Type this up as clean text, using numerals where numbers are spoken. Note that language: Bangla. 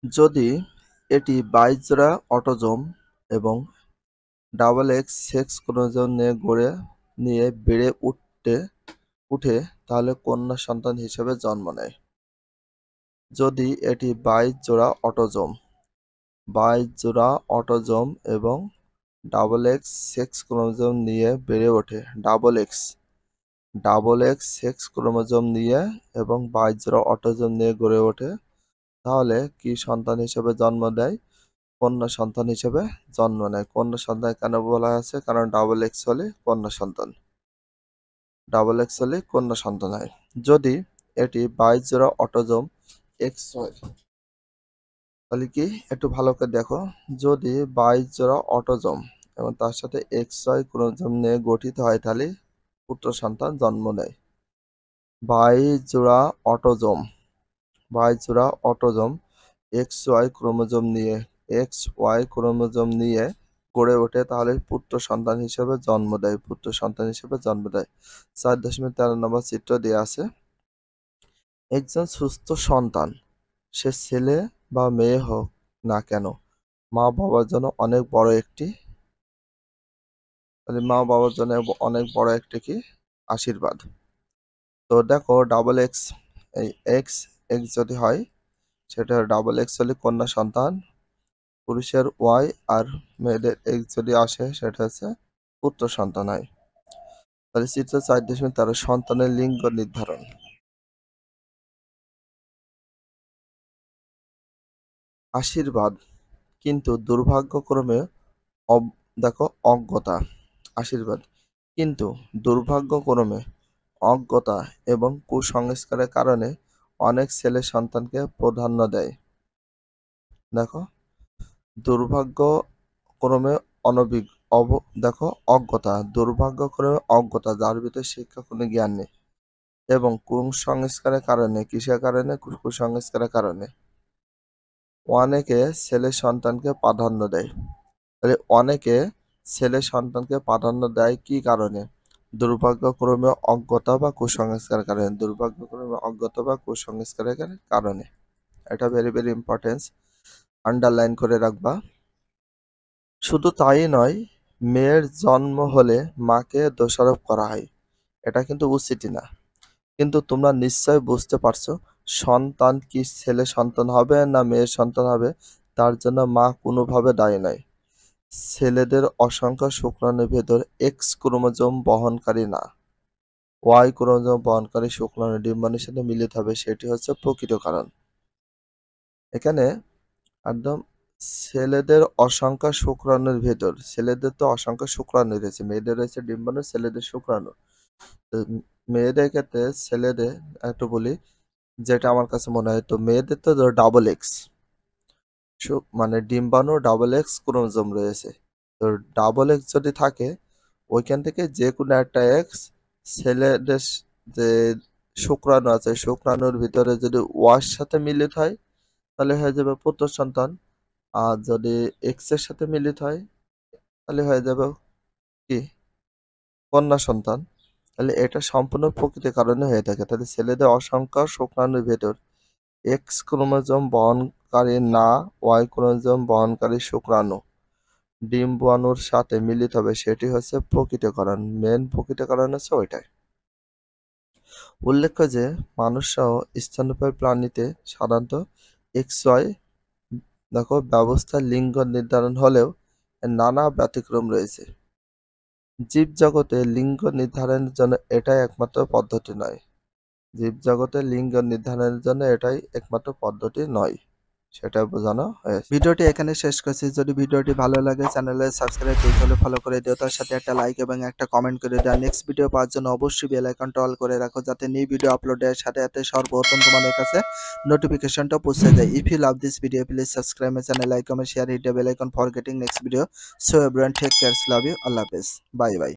যদি এটি 22 জোড়া অটোজোম এবং ডাবল এক্স সেক্স ক্রোমোজোম নিয়ে বেড়ে উঠে তাহলে কন্যা সন্তান হিসেবে জন্ম নেয়। যদি এটি 22 জোড়া অটোজোম এবং ডাবল এক্স সেক্স ক্রোমোজোম নিয়ে বেড়ে ওঠে ডাবল এক্স সেক্স ক্রোমোজোম নিয়ে এবং 22 জোড়া অটোজোম নিয়ে গড়ে ওঠে তাহলে কি সন্তান হিসেবে জন্ম দেয়? কন্যা সন্তান হিসেবে জন্ম নেয়। কন্যা সন্তান কেন বলা আছে? কারণ ডাবল এক্স হলে কন্যা সন্তান হয়। যদি এটি 22 জোড়া অটোজোম এক্স হয় তাহলে কি, একটু ভালো করে দেখো, যদি 22 জোড়া অটোজোম এবং তার সাথে XY ক্রোমোজোম নিয়ে গঠিত হয় তাহলে পুত্র সন্তান জন্ম নেয়। 22 জোড়া অটোজোম XY ক্রোমোজোম নিয়ে গড়ে ওঠে তাহলে পুত্র সন্তান হিসেবে জন্ম দেয়। 4.13 নম্বর চিত্র দেয়া আছে। একজন সুস্থ সন্তান, সে ছেলে বা মেয়ে হোক না কেন, মা বাবার জন্য অনেক বড় একটি কি আশীর্বাদ। তো দেখো, ডাবল এক্স, এই এক্স যদি হয় সেটা ডাবল এক্স হলে কন্যা সন্তান, পুরুষের ওয়াই আর মেয়েদের এক্স যদি আসে সেটা হচ্ছে পুত্র সন্তান হয়। তাহলে চিত্র 4.13 সন্তানের লিঙ্গ নির্ধারণ। আশীর্বাদ কিন্তু দুর্ভাগ্যক্রমে দেখো অজ্ঞতা। আশীর্বাদ কিন্তু দুর্ভাগ্যক্রমে অজ্ঞতা এবং কুসংস্কারের কারণে অনেক ছেলে সন্তানকে প্রাধান্য দেয়। দেখো, দুর্ভাগ্যক্রমে অজ্ঞতা, যার ভিতরে শিক্ষা কোনো জ্ঞান নেই, এবং কুসংস্কারের কারণে অনেকে ছেলে সন্তানকে প্রাধান্য দেয়। তাহলে অনেকে ছেলে সন্তানকে প্রাধান্য দেয় কি কারণে? দুর্ভাগ্যক্রমে অজ্ঞতা বা কুসংস্কারের কারণে। এটা ভেরি ভেরি ইম্পর্টেন্স, আন্ডারলাইন করে রাখবা। শুধু তাই নয়, মেয়ের জন্ম হলে মাকে দোষারোপ করা হয়, এটা কিন্তু উচিতই না। কিন্তু তোমরা নিশ্চয় বুঝতে পারছো, সন্তান কি ছেলে সন্তান হবে না মেয়ের সন্তান হবে তার জন্য মা কোনোভাবে দায়ী নয়। ছেলেদের অসংখ্য শুক্রাণুর ভেতর এক্স ক্রোমোজোম বহনকারী না, ওয়াই ক্রোমোজোম বহনকারী শুক্রাণু ডিম্বাণুর সাথে মিলিত হবে, সেটি হচ্ছে প্রকৃত কারণ। এখানে একদম ছেলেদের তো অসংখ্য শুক্রাণু রয়েছে, মেয়েদের রয়েছে ডিম্বাণু, ছেলেদের শুক্রাণু। মেয়েদের ক্ষেত্রে ছেলেদের একটু বলি, যেটা আমার কাছে মনে হয়, তো মেয়েদের তো ডাবল এক্স মানে ডিম্বাণু ডাবল এক্স ক্রোমোজোম রয়েছে। তো ডাবল এক্স যদি থাকে, ওইখান থেকে যে কোনো একটা এক্স ছেলেদের যে শুক্রাণু আছে, শুক্রাণুর ভিতরে যদি ওয়ার সাথে মিলিত হয় তাহলে হয়ে যাবে পুত্র সন্তান, আর যদি এক্স এর সাথে মিলিত হয় তাহলে হয়ে যাবে কি কন্যা সন্তান। তাহলে এটা সম্পূর্ণ প্রকৃতির কারণে হয়ে থাকে। তাহলে ছেলেদের অসংখ্য শুক্রাণুর ভেতর এক্স ক্রোমোজোম বহনকারী না ওয়াই ক্রোমোজোম বহনকারী শুক্রাণু ডিম্বাণুর সাথে মিলিত হবে, সেটি হচ্ছে প্রকৃতকরণ। মেন প্রকৃতকরণ হচ্ছে ওইটাই। উল্লেখ্য যে মানুষসহ স্তন্যপায়ী প্রাণীতে সাধারণত XY ব্যবস্থার লিঙ্গ নির্ধারণ হলেও এর নানা ব্যতিক্রম রয়েছে। জীবজগতে লিঙ্গ নির্ধারণের জন্য এটাই একমাত্র পদ্ধতি নয়, সেটা বোঝানো হয়েছে। ভিডিওটি এখানে শেষ করছি। যদি ভিডিওটি ভালো লাগে চ্যানেলে সাবস্ক্রাইব করতে হলে ফলো করে দিও, তার সাথে একটা লাইক এবং একটা কমেন্ট করে দাও। নেক্সট ভিডিও পাওয়ার জন্য অবশ্যই বেল আইকনটা অল করে রাখো, যাতে নিউ ভিডিও আপলোডের সাথে সাথে সর্বপ্রথম তোমাদের কাছে নোটিফিকেশনটা পৌঁছে যায়। If you love this video, please subscribe my channel, like, comment, share, hit the bell icon for getting next video. So everyone, take care, love you, আল্লাহ হাফেজ, বাই বাই।